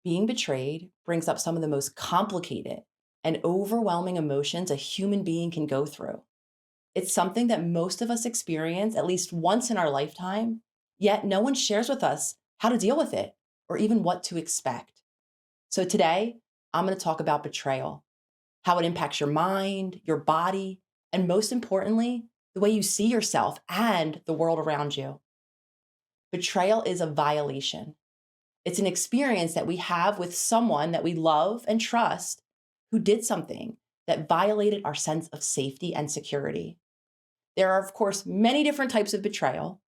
Being betrayed brings up some of the most complicated and overwhelming emotions a human being can go through. It's something that most of us experience at least once in our lifetime, yet no one shares with us how to deal with it or even what to expect. So today, I'm going to talk about betrayal, how it impacts your mind, your body, and most importantly, the way you see yourself and the world around you. Betrayal is a violation. It's an experience that we have with someone that we love and trust who did something that violated our sense of safety and security. There are, of course, many different types of betrayal.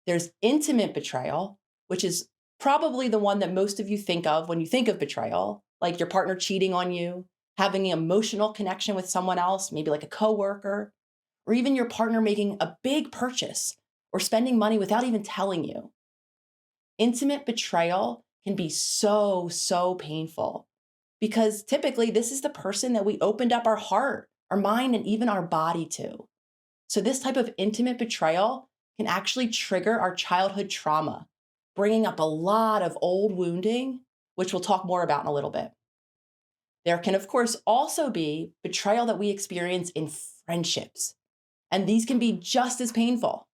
There's intimate betrayal, which is probably the one that most of you think of when you think of betrayal, like your partner cheating on you, having an emotional connection with someone else, maybe like a coworker, or even your partner making a big purchase or spending money without even telling you. Intimate betrayal can be so painful because typically this is the person that we opened up our heart, our mind, and even our body to. So this type of intimate betrayal can actually trigger our childhood trauma, bringing up a lot of old wounding, which we'll talk more about in a little bit. There can, of course, also be betrayal that we experience in friendships, and these can be just as painful.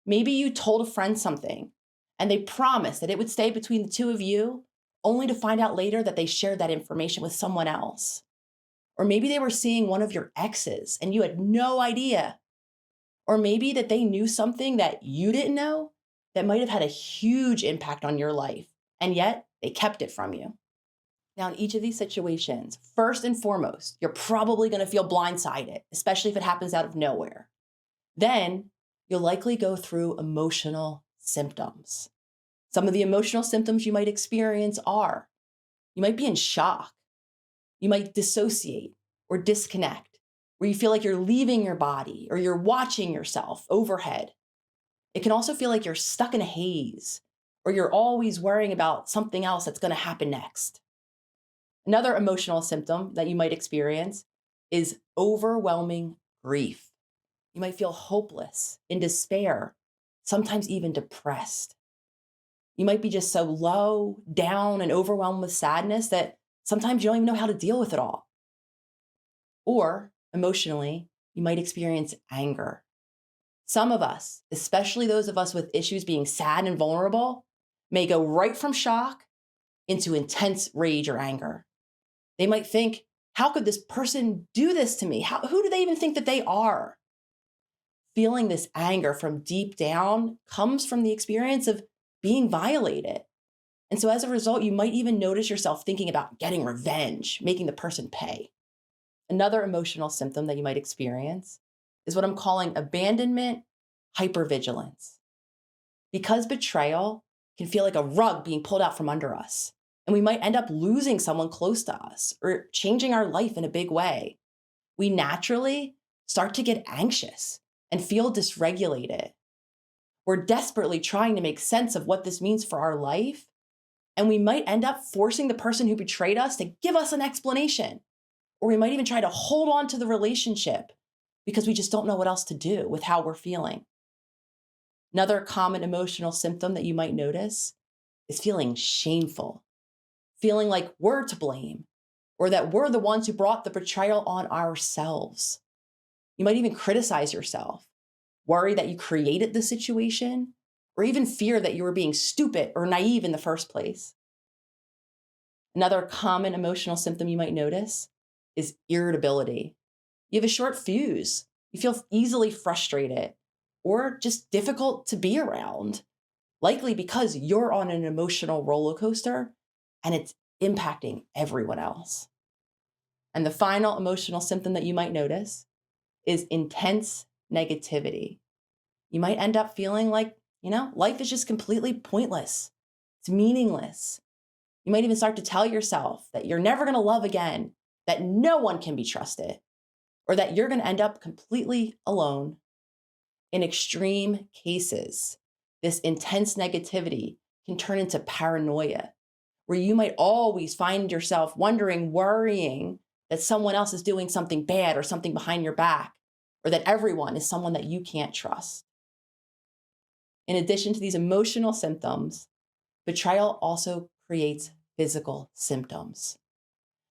Maybe you told a friend something, and they promised that it would stay between the two of you, only to find out later that they shared that information with someone else. Or maybe they were seeing one of your exes, and you had no idea. Or maybe that they knew something that you didn't know that might have had a huge impact on your life, and yet they kept it from you. Now, in each of these situations, first and foremost, you're probably going to feel blindsided, especially if it happens out of nowhere. Then you'll likely go through emotional symptoms. Some of the emotional symptoms you might experience are you might be in shock, you might dissociate or disconnect, where you feel like you're leaving your body or you're watching yourself overhead. It can also feel like you're stuck in a haze or you're always worrying about something else that's going to happen next. Another emotional symptom that you might experience is overwhelming grief. You might feel hopeless, in despair, sometimes even depressed. You might be just so low, down, and overwhelmed with sadness that sometimes you don't even know how to deal with it all. Or emotionally, you might experience anger. Some of us, especially those of us with issues being sad and vulnerable, may go right from shock into intense rage or anger. They might think, how could this person do this to me? Who do they even think that they are? Feeling this anger from deep down comes from the experience of being violated. And so as a result, you might even notice yourself thinking about getting revenge, making the person pay. Another emotional symptom that you might experience is what I'm calling abandonment hypervigilance. Because betrayal can feel like a rug being pulled out from under us, and we might end up losing someone close to us or changing our life in a big way, we naturally start to get anxious and feel dysregulated. We're desperately trying to make sense of what this means for our life, and we might end up forcing the person who betrayed us to give us an explanation. Or we might even try to hold on to the relationship because we just don't know what else to do with how we're feeling. Another common emotional symptom that you might notice is feeling shameful, feeling like we're to blame, or that we're the ones who brought the betrayal on ourselves. You might even criticize yourself, worry that you created the situation, or even fear that you were being stupid or naive in the first place. Another common emotional symptom you might notice is irritability. You have a short fuse. You feel easily frustrated or just difficult to be around, likely because you're on an emotional roller coaster and it's impacting everyone else. And the final emotional symptom that you might notice is intense negativity. You might end up feeling like, life is just completely pointless. It's meaningless. You might even start to tell yourself that you're never going to love again, that no one can be trusted, or that you're going to end up completely alone. In extreme cases, this intense negativity can turn into paranoia, where you might always find yourself wondering, worrying that someone else is doing something bad or something behind your back, or that everyone is someone that you can't trust. In addition to these emotional symptoms, betrayal also creates physical symptoms.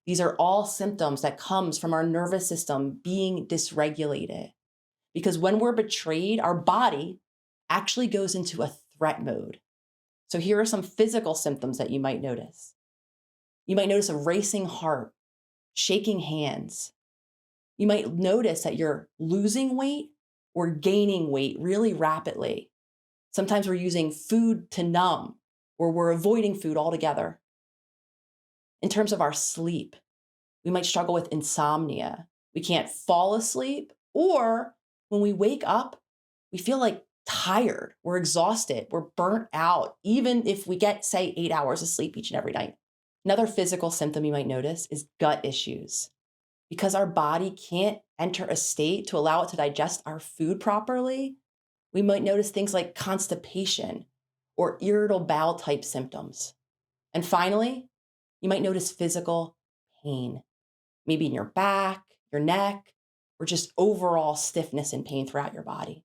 These are all symptoms that comes from our nervous system being dysregulated. Because when we're betrayed, our body actually goes into a threat mode. So here are some physical symptoms that you might notice. You might notice a racing heart, shaking hands. You might notice that you're losing weight or gaining weight really rapidly. Sometimes we're using food to numb, or we're avoiding food altogether. In terms of our sleep, we might struggle with insomnia. We can't fall asleep, or when we wake up, we feel like tired, we're exhausted, we're burnt out, even if we get, say, 8 hours of sleep each and every night. Another physical symptom you might notice is gut issues. Because our body can't enter a state to allow it to digest our food properly, we might notice things like constipation or irritable bowel type symptoms. And finally, you might notice physical pain, maybe in your back, your neck, or just overall stiffness and pain throughout your body.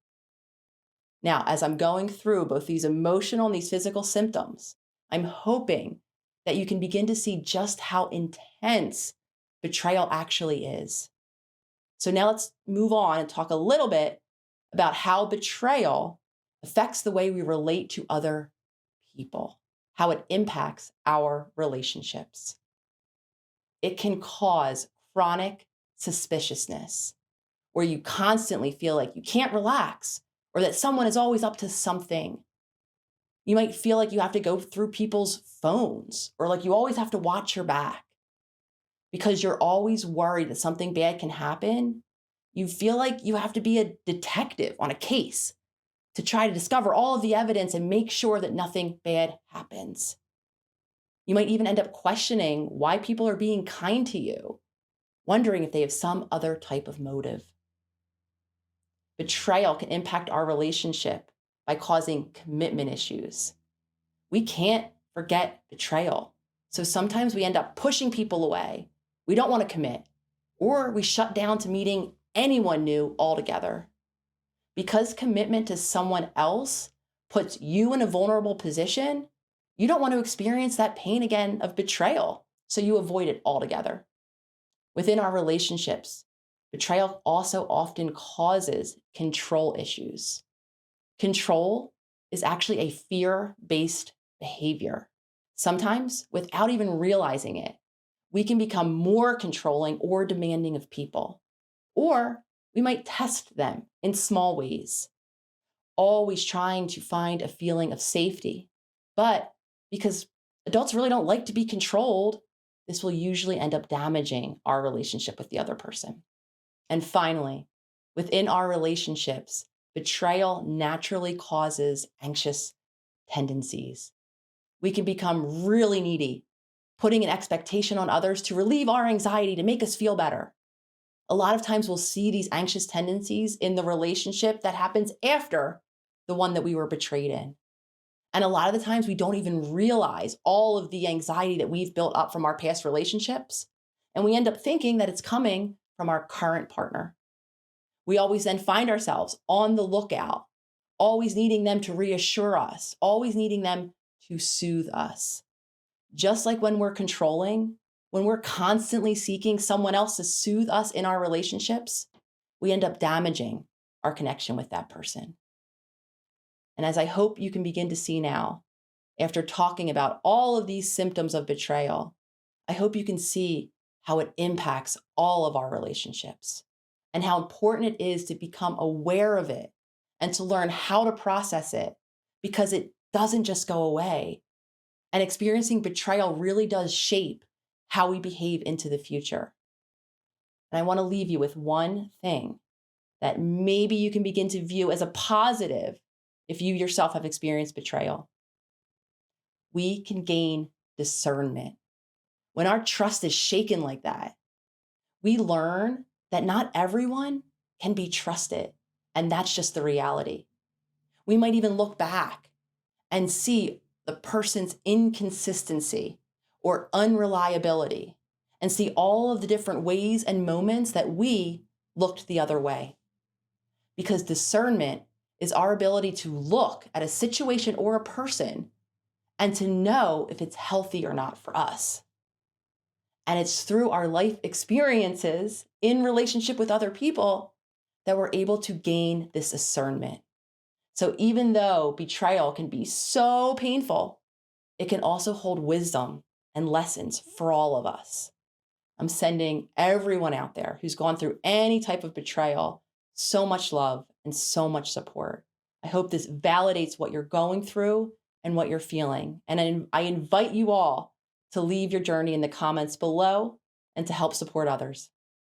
Now, as I'm going through both these emotional and these physical symptoms, I'm hoping that you can begin to see just how intense betrayal actually is. So now let's move on and talk a little bit about how betrayal affects the way we relate to other people, how it impacts our relationships. It can cause chronic suspiciousness, where you constantly feel like you can't relax or that someone is always up to something. You might feel like you have to go through people's phones, or like you always have to watch your back because you're always worried that something bad can happen. You feel like you have to be a detective on a case to try to discover all of the evidence and make sure that nothing bad happens. You might even end up questioning why people are being kind to you, wondering if they have some other type of motive. Betrayal can impact our relationship by causing commitment issues. We can't forget betrayal. So sometimes we end up pushing people away. We don't want to commit, or we shut down to meeting anyone new altogether. Because commitment to someone else puts you in a vulnerable position, you don't want to experience that pain again of betrayal, so you avoid it altogether. Within our relationships, betrayal also often causes control issues. Control is actually a fear-based behavior. Sometimes, without even realizing it, we can become more controlling or demanding of people. Or we might test them in small ways, always trying to find a feeling of safety. But because adults really don't like to be controlled, this will usually end up damaging our relationship with the other person. And finally, within our relationships, betrayal naturally causes anxious tendencies. We can become really needy, putting an expectation on others to relieve our anxiety, to make us feel better. A lot of times we'll see these anxious tendencies in the relationship that happens after the one that we were betrayed in. And a lot of the times we don't even realize all of the anxiety that we've built up from our past relationships. And we end up thinking that it's coming from our current partner. We always then find ourselves on the lookout, always needing them to reassure us, always needing them to soothe us. Just like when we're controlling, when we're constantly seeking someone else to soothe us in our relationships, we end up damaging our connection with that person. And as I hope you can begin to see now, after talking about all of these symptoms of betrayal, I hope you can see how it impacts all of our relationships and how important it is to become aware of it and to learn how to process it, because it doesn't just go away. And experiencing betrayal really does shape how we behave into the future. And I want to leave you with one thing that maybe you can begin to view as a positive if you yourself have experienced betrayal. We can gain discernment. When our trust is shaken like that, we learn that not everyone can be trusted, and that's just the reality. We might even look back and see the person's inconsistency or unreliability and see all of the different ways and moments that we looked the other way. Because discernment is our ability to look at a situation or a person and to know if it's healthy or not for us. And it's through our life experiences in relationship with other people that we're able to gain this discernment. So even though betrayal can be so painful, it can also hold wisdom and lessons for all of us. I'm sending everyone out there who's gone through any type of betrayal so much love and so much support. I hope this validates what you're going through and what you're feeling. And I invite you all to leave your journey in the comments below and to help support others.